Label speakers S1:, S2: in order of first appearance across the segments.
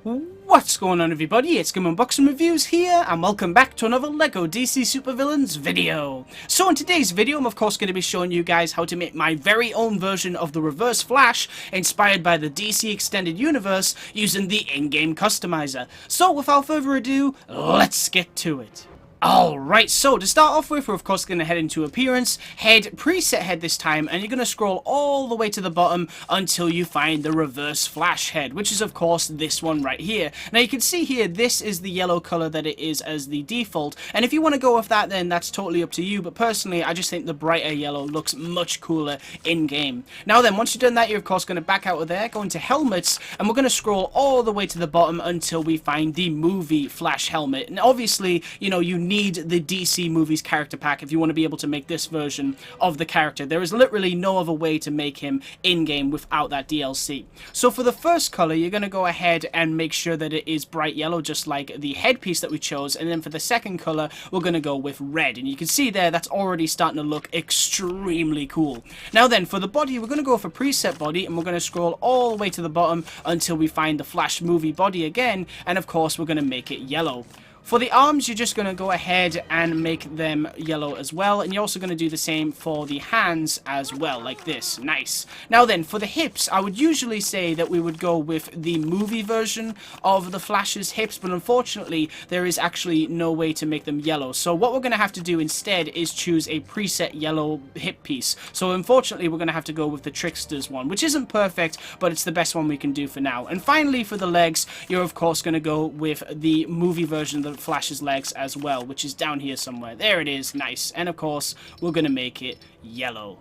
S1: What's going on, everybody? It's GAMEUNBOXINGREVIEWS here, and welcome back to another LEGO DC Supervillains video. So in today's video, I'm of course going to be showing you guys how to make my very own version of the Reverse Flash, inspired by the DC Extended Universe, using the in-game Customiser. So without further ado, let's get to it. Alright, so to start off with, we're of course going to head into Appearance, Head, Preset Head this time, and you're going to scroll all the way to the bottom until you find the Reverse Flash Head, which is of course this one right here. Now you can see here, this is the yellow colour that it is as the default, and if you want to go with that then that's totally up to you, but personally I just think the brighter yellow looks much cooler in-game. Now then, once you've done that, you're of course going to back out of there, go into Helmets, and we're going to scroll all the way to the bottom until we find the Movie Flash Helmet. And obviously, you know, you need the DC Movies character pack if you want to be able to make this version of the character. There is literally no other way to make him in-game without that DLC. So for the first color, you're going to go ahead and make sure that it is bright yellow, just like the headpiece that we chose, and then for the second color, we're going to go with red, and you can see there that's already starting to look extremely cool. Now then, for the body, we're going to go for preset body, and we're going to scroll all the way to the bottom until we find the Flash movie body again, and of course we're going to make it yellow. For the arms, you're just going to go ahead and make them yellow as well, and you're also going to do the same for the hands as well, like this. Nice. Now then, for the hips, I would usually say that we would go with the movie version of the Flash's hips, but unfortunately, there is actually no way to make them yellow. So what we're going to have to do instead is choose a preset yellow hip piece. So unfortunately, we're going to have to go with the Trickster's one, which isn't perfect, but it's the best one we can do for now. And finally, for the legs, you're of course going to go with the movie version of the Flash's legs as well, which is down here somewhere. There it is. Nice. And of course, we're going to make it yellow.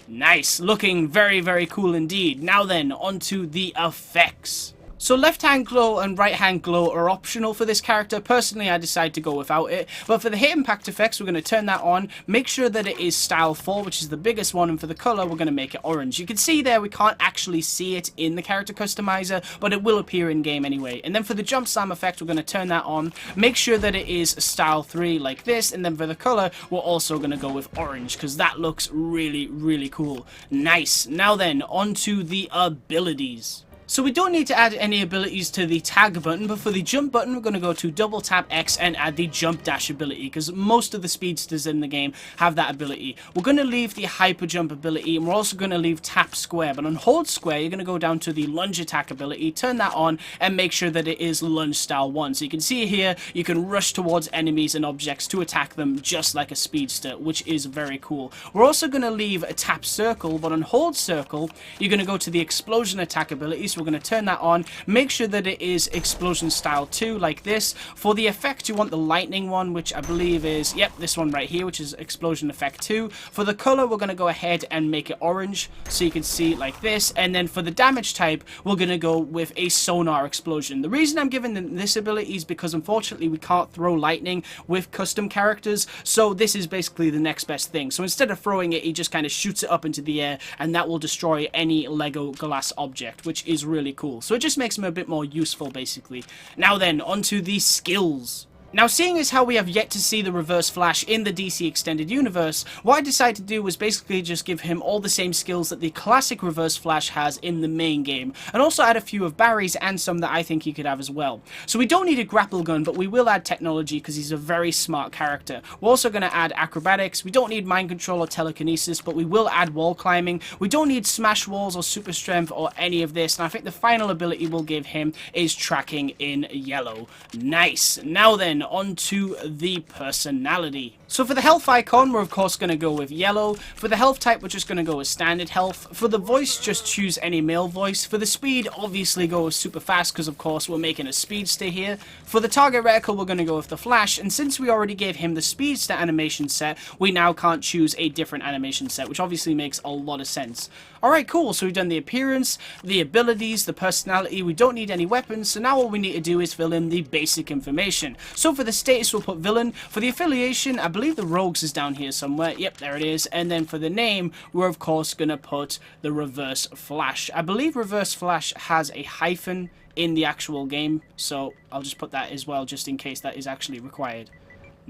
S1: Nice. Looking very, very cool indeed. Now then, onto the effects. So left-hand glow and right-hand glow are optional for this character. Personally, I decided to go without it. But for the hit impact effects, we're going to turn that on. Make sure that it is style 4, which is the biggest one. And for the color, we're going to make it orange. You can see there, we can't actually see it in the character customizer, but it will appear in-game anyway. And then for the jump slam effect, we're going to turn that on. Make sure that it is style 3 like this. And then for the color, we're also going to go with orange, because that looks really, really cool. Nice. Now then, onto the abilities. So we don't need to add any abilities to the tag button, but for the jump button, we're going to go to double tap X and add the jump dash ability, because most of the speedsters in the game have that ability. We're going to leave the hyper jump ability, and we're also going to leave tap square, but on hold square, you're going to go down to the lunge attack ability, turn that on, and make sure that it is lunge style 1. So you can see here, you can rush towards enemies and objects to attack them just like a speedster, which is very cool. We're also going to leave a tap circle, but on hold circle, you're going to go to the explosion attack ability, so we're going to turn that on. Make sure that it is explosion style 2 like this. For the effect, you want the lightning one, which I believe is, yep, this one right here, which is explosion effect 2. For the color, we're going to go ahead and make it orange, so you can see like this. And then for the damage type, we're going to go with a sonar explosion. The reason I'm giving them this ability is because unfortunately we can't throw lightning with custom characters, so this is basically the next best thing. So instead of throwing it, he just kind of shoots it up into the air, and that will destroy any Lego glass object, which is really cool. So it just makes them a bit more useful, basically. Now then, onto the skills. Now, seeing as how we have yet to see the Reverse Flash in the DC Extended Universe, what I decided to do was basically just give him all the same skills that the classic Reverse Flash has in the main game, and also add a few of Barry's and some that I think he could have as well. So we don't need a grapple gun, but we will add technology because he's a very smart character. We're also going to add acrobatics. We don't need mind control or telekinesis, but we will add wall climbing. We don't need smash walls or super strength or any of this, and I think the final ability we'll give him is tracking in yellow. Nice. Now then, onto the personality. So for the health icon, we're of course going to go with yellow. For the health type, we're just going to go with standard health. For the voice, just choose any male voice. For the speed, obviously go with super fast, because of course we're making a speedster here. For the target reticle, we're going to go with the Flash, and since we already gave him the speedster animation set, we now can't choose a different animation set, which obviously makes a lot of sense. Alright, cool, so we've done the appearance, the abilities, the personality. We don't need any weapons, so now all we need to do is fill in the basic information. So for the status, we'll put villain. For the affiliation, I believe the Rogues is down here somewhere. Yep, there it is. And then for the name, we're of course going to put the Reverse Flash. I believe Reverse Flash has a hyphen in the actual game, so I'll just put that as well, just in case that is actually required.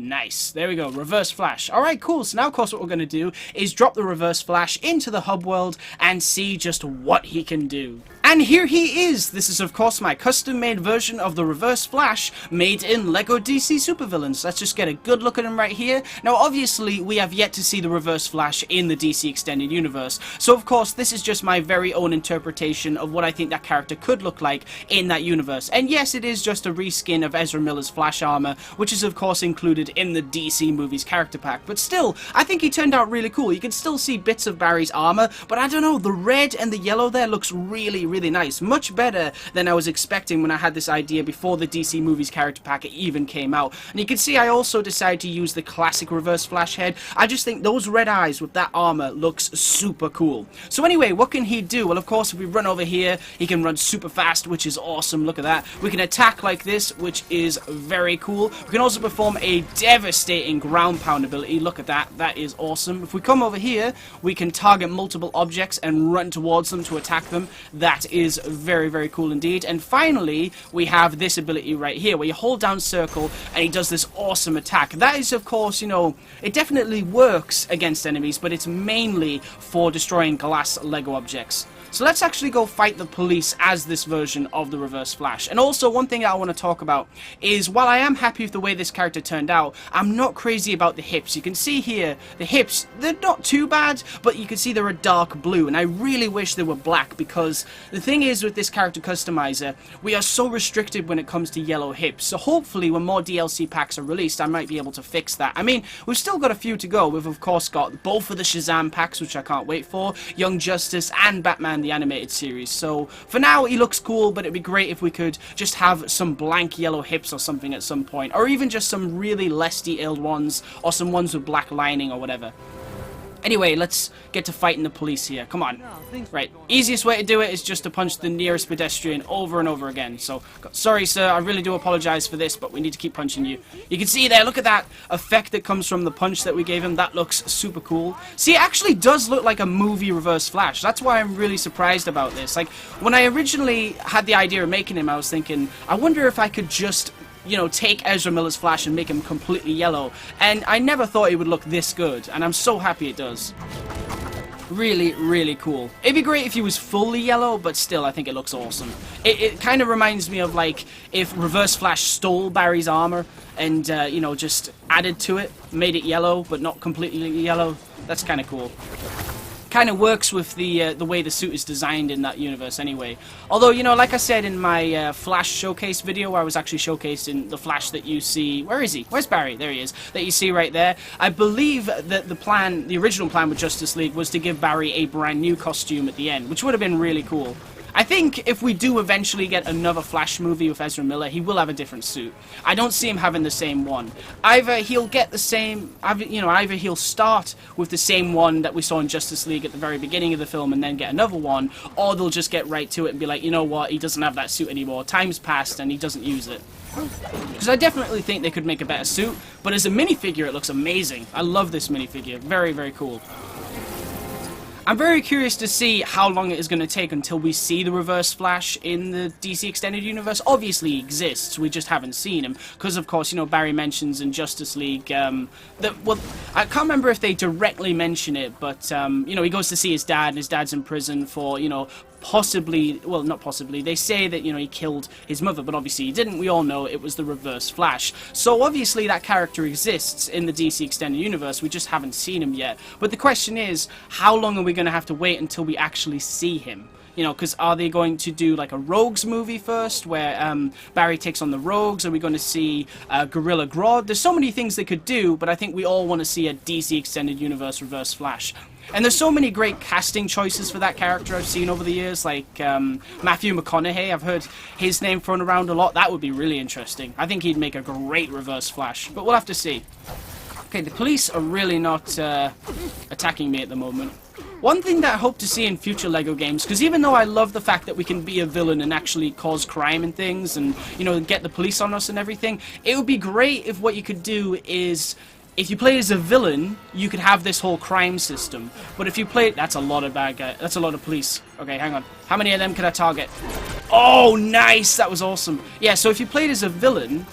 S1: Nice. There we go. Reverse flash. Alright, cool. So now, of course, what we're going to do is drop the reverse flash into the hub world and see just what he can do. And here he is! This is, of course, my custom-made version of the reverse flash made in LEGO DC Supervillains. Let's just get a good look at him right here. Now, obviously, we have yet to see the reverse flash in the DC Extended Universe. So, of course, this is just my very own interpretation of what I think that character could look like in that universe. And yes, it is just a reskin of Ezra Miller's Flash armor, which is, of course, included in the DC Movies character pack. But still, I think he turned out really cool. You can still see bits of Barry's armor, but I don't know, the red and the yellow there looks really, really nice. Much better than I was expecting when I had this idea before the DC Movies character pack even came out. And you can see I also decided to use the classic reverse flash head. I just think those red eyes with that armor looks super cool. So anyway, what can he do? Well, of course, if we run over here, he can run super fast, which is awesome. Look at that. We can attack like this, which is very cool. We can also perform a devastating ground pound ability. Look at that. That is awesome. If we come over here, we can target multiple objects and run towards them to attack them. That is very, very cool indeed. And finally, we have this ability right here, where you hold down circle and he does this awesome attack. That is, of course, you know, it definitely works against enemies, but it's mainly for destroying glass Lego objects. So let's actually go fight the police as this version of the reverse flash. And also, one thing I want to talk about is, while I am happy with the way this character turned out, I'm not crazy about the hips. You can see here, the hips, they're not too bad, but you can see they're a dark blue, and I really wish they were black, because the thing is with this character customizer, we are so restricted when it comes to yellow hips. So hopefully when more DLC packs are released, I might be able to fix that. I mean, we've still got a few to go. We've of course got both of the Shazam packs, which I can't wait for, Young Justice and Batman the Animated Series. So for now, he looks cool, but it'd be great if we could just have some blank yellow hips or something at some point, or even just some really less detailed ones, or some ones with black lining or whatever. Anyway, let's get to fighting the police here. Come on. Right, easiest way to do it is just to punch the nearest pedestrian over and over again. So, sorry sir, I really do apologize for this, but we need to keep punching you. You can see there, look at that effect that comes from the punch that we gave him. That looks super cool. See, it actually does look like a movie reverse flash. That's why I'm really surprised about this. Like, when I originally had the idea of making him, I was thinking, I wonder if I could just, you know, take Ezra Miller's Flash and make him completely yellow. And I never thought it would look this good, and I'm so happy it does. Really, really cool. It'd be great if he was fully yellow, but still, I think it looks awesome. It kind of reminds me of, like, if Reverse Flash stole Barry's armor and, you know, just added to it, made it yellow, but not completely yellow. That's kind of cool. Kind of works with the way the suit is designed in that universe anyway. Although, you know, like I said in my Flash showcase video, where I was actually showcasing the Flash that you see. Where is he? Where's Barry? There he is. That you see right there. I believe that the original plan with Justice League was to give Barry a brand new costume at the end, which would have been really cool. I think if we do eventually get another Flash movie with Ezra Miller, he will have a different suit. I don't see him having the same one. Either he'll get the same, either he'll start with the same one that we saw in Justice League at the very beginning of the film and then get another one, or they'll just get right to it and be like, you know what, he doesn't have that suit anymore. Time's passed and he doesn't use it. Because I definitely think they could make a better suit, but as a minifigure it looks amazing. I love this minifigure. Very, very cool. I'm very curious to see how long it is going to take until we see the Reverse Flash in the DC Extended Universe. Obviously he exists, we just haven't seen him. Because, of course, you know, Barry mentions in Justice League, well, I can't remember if they directly mention it, but, you know, he goes to see his dad, and his dad's in prison for, you know, possibly, well, not possibly, they say that, you know, he killed his mother, but obviously he didn't. We all know it was the Reverse Flash. So obviously that character exists in the DC Extended Universe, we just haven't seen him yet. But the question is, how long are we going to have to wait until we actually see him? You know, because are they going to do like a Rogues movie first, where Barry takes on the Rogues? Are we going to see Gorilla Grodd? There's so many things they could do, but I think we all want to see a DC Extended Universe Reverse Flash. And there's so many great casting choices for that character I've seen over the years, like Matthew McConaughey. I've heard his name thrown around a lot. That would be really interesting. I think he'd make a great Reverse Flash, but we'll have to see. Okay, the police are really not attacking me at the moment. One thing that I hope to see in future LEGO games, because even though I love the fact that we can be a villain and actually cause crime and things, and, you know, get the police on us and everything, it would be great if what you could do is, if you play as a villain, you could have this whole crime system. But if you play... That's a lot of bad guys. That's a lot of police. Okay, hang on. How many of them could I target? Oh, nice! That was awesome. Yeah, so if you played as a villain,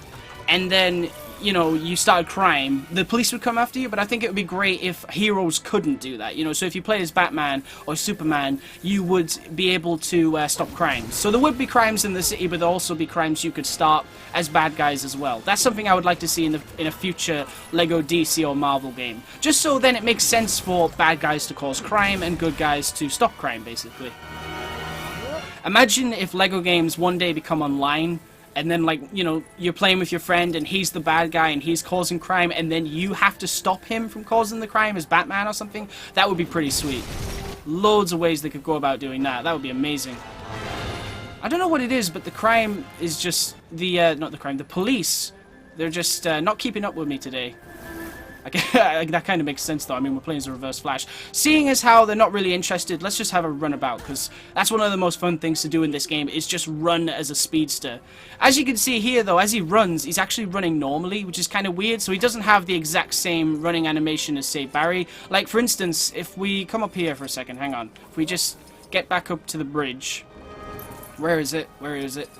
S1: and then you know, you started crime, the police would come after you, but I think it would be great if heroes couldn't do that, you know, so if you play as Batman or Superman, you would be able to stop crimes. So there would be crimes in the city, but there'd also be crimes you could stop as bad guys as well. That's something I would like to see in a future LEGO DC or Marvel game. Just so then it makes sense for bad guys to cause crime and good guys to stop crime, basically. Imagine if LEGO games one day become online, and then, like, you know, you're playing with your friend and he's the bad guy and he's causing crime, and then you have to stop him from causing the crime as Batman or something. That would be pretty sweet. Loads of ways they could go about doing that. That would be amazing. I don't know what it is, but the crime is just the police. They're just not keeping up with me today. That kind of makes sense, though. I mean, we're playing as a Reverse Flash. Seeing as how they're not really interested, let's just have a runabout, because that's one of the most fun things to do in this game, is just run as a speedster. As you can see here, though, as he runs, he's actually running normally, which is kind of weird, so he doesn't have the exact same running animation as, say, Barry. Like, for instance, if we come up here for a second, hang on. If we just get back up to the bridge. Where is it? Where is it?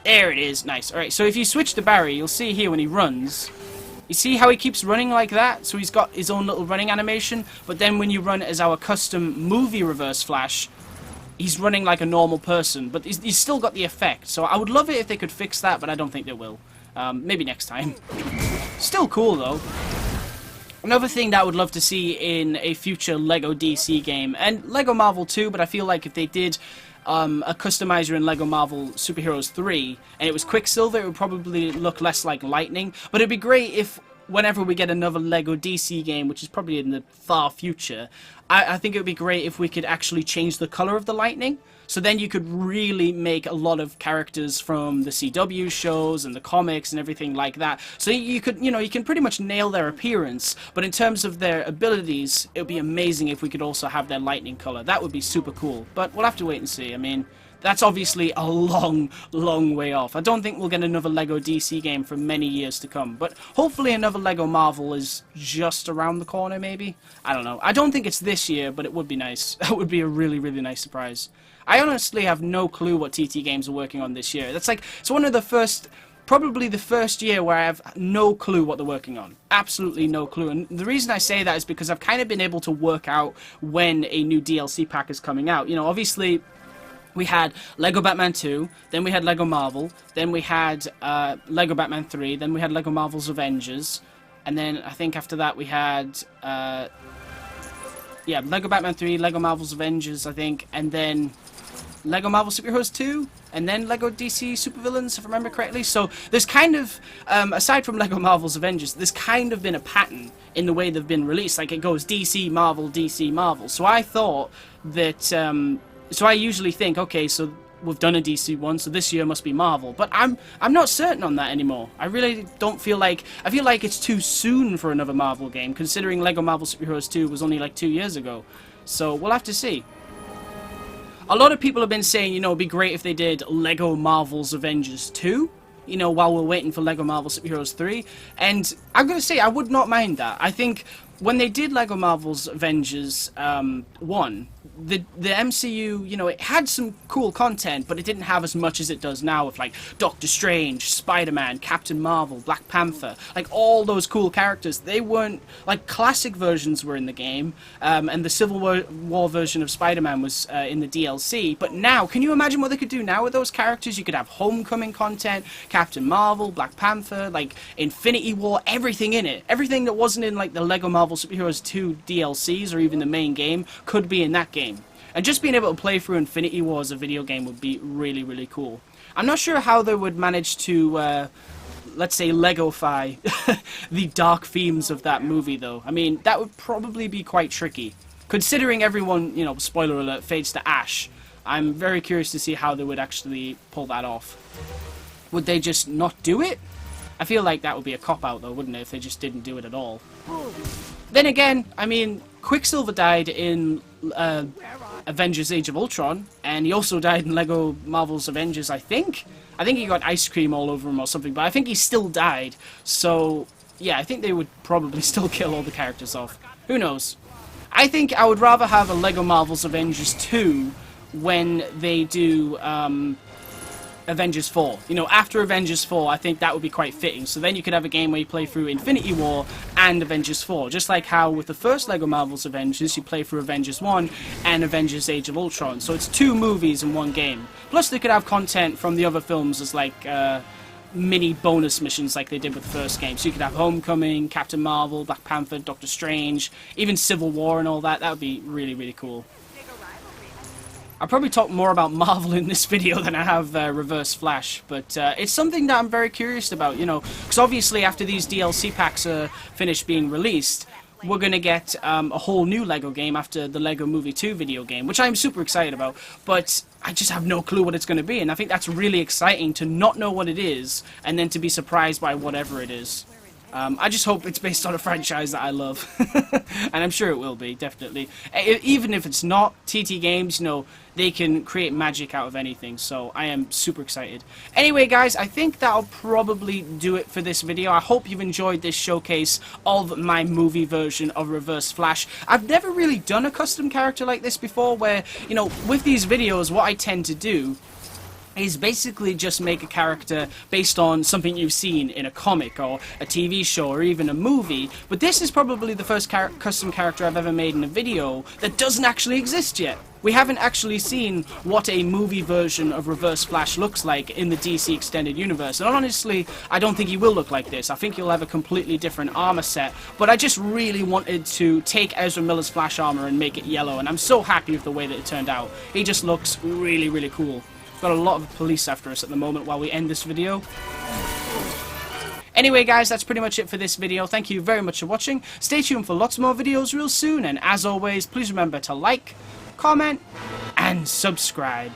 S1: There it is. Nice. Alright, so if you switch to Barry, you'll see here when he runs... You see how he keeps running like that? So he's got his own little running animation, but then when you run as our custom movie Reverse Flash, he's running like a normal person, but he's still got the effect. So I would love it if they could fix that, but I don't think they will. Maybe next time. Still cool, though. Another thing that I would love to see in a future LEGO DC game, and LEGO Marvel too, but I feel like if they did... a customizer in LEGO Marvel Superheroes 3, and it was Quicksilver, it would probably look less like lightning. But it'd be great if, whenever we get another LEGO DC game, which is probably in the far future, I think it would be great if we could actually change the color of the lightning. So then you could really make a lot of characters from the CW shows and the comics and everything like that. So you could, you know, you can pretty much nail their appearance, but in terms of their abilities, it would be amazing if we could also have their lightning color. That would be super cool, but we'll have to wait and see. I mean, that's obviously a long, long way off. I don't think we'll get another LEGO DC game for many years to come, but hopefully another LEGO Marvel is just around the corner, maybe? I don't know. I don't think it's this year, but it would be nice. That would be a really, really nice surprise. I honestly have no clue what TT Games are working on this year. That's like, it's one of the first, probably the first year where I have no clue what they're working on. Absolutely no clue. And the reason I say that is because I've kind of been able to work out when a new DLC pack is coming out. You know, obviously... We had LEGO Batman 2, then we had LEGO Marvel, then we had LEGO Batman 3, then we had LEGO Marvel's Avengers, and then I think after that we had, yeah, LEGO Batman 3, LEGO Marvel's Avengers, I think, and then LEGO Marvel Superheroes 2, and then LEGO DC Supervillains, if I remember correctly. So there's kind of, aside from LEGO Marvel's Avengers, there's kind of been a pattern in the way they've been released. Like, it goes DC, Marvel, DC, Marvel. So I thought that... So I usually think, okay, so we've done a DC one, so this year must be Marvel. But I'm not certain on that anymore. I really don't feel like... I feel like it's too soon for another Marvel game, considering LEGO Marvel Superheroes 2 was only like 2 years ago. So we'll have to see. A lot of people have been saying, you know, it'd be great if they did LEGO Marvel's Avengers 2, you know, while we're waiting for LEGO Marvel Superheroes 3. And I'm going to say, I would not mind that. I think when they did LEGO Marvel's Avengers 1... The MCU, you know, it had some cool content, but it didn't have as much as it does now with, like, Doctor Strange, Spider-Man, Captain Marvel, Black Panther, like, all those cool characters. They weren't, like, classic versions were in the game, and the Civil War version of Spider-Man was in the DLC, but now, can you imagine what they could do now with those characters? You could have Homecoming content, Captain Marvel, Black Panther, like, Infinity War, everything in it. Everything that wasn't in, like, the LEGO Marvel Superheroes 2 DLCs or even the main game could be in that game. And just being able to play through Infinity War as a video game would be really, really cool. I'm not sure how they would manage to, let's say, Legofy the dark themes of that movie, though. I mean, that would probably be quite tricky. Considering everyone, you know, spoiler alert, fades to ash, I'm very curious to see how they would actually pull that off. Would they just not do it? I feel like that would be a cop-out, though, wouldn't it, if they just didn't do it at all? Then again, I mean, Quicksilver died in Avengers Age of Ultron, and he also died in LEGO Marvel's Avengers, I think. I think he got ice cream all over him or something, but I think he still died. So, yeah, I think they would probably still kill all the characters off. Who knows? I think I would rather have a LEGO Marvel's Avengers 2 when they do, Avengers 4. You know, after Avengers 4, I think that would be quite fitting. So then you could have a game where you play through Infinity War and Avengers 4. Just like how with the first LEGO Marvel's Avengers, you play through Avengers 1 and Avengers Age of Ultron. So it's 2 movies in one game. Plus they could have content from the other films as like mini bonus missions like they did with the first game. So you could have Homecoming, Captain Marvel, Black Panther, Doctor Strange, even Civil War and all that. That would be really, really cool. I'll probably talk more about Marvel in this video than I have Reverse Flash, but it's something that I'm very curious about, you know, because obviously after these DLC packs are finished being released, we're going to get a whole new LEGO game after the LEGO Movie 2 video game, which I'm super excited about, but I just have no clue what it's going to be, and I think that's really exciting to not know what it is, and then to be surprised by whatever it is. I just hope it's based on a franchise that I love. And I'm sure it will be, definitely. Even if it's not, TT Games, you know, they can create magic out of anything. So I am super excited. Anyway, guys, I think that'll probably do it for this video. I hope you've enjoyed this showcase of my movie version of Reverse Flash. I've never really done a custom character like this before where, you know, with these videos, what I tend to do is basically just make a character based on something you've seen in a comic or a TV show or even a movie, but this is probably the first custom character I've ever made in a video that doesn't actually exist yet. We haven't actually seen what a movie version of Reverse Flash looks like in the DC Extended Universe, and honestly, I don't think he will look like this. I think he'll have a completely different armor set, but I just really wanted to take Ezra Miller's Flash armor and make it yellow, and I'm so happy with the way that it turned out. He just looks really, really cool. Got a lot of police after us at the moment while we end this video. Anyway, guys, that's pretty much it for this video. Thank you very much for watching. Stay tuned for lots more videos real soon. And as always, please remember to like, comment, and subscribe.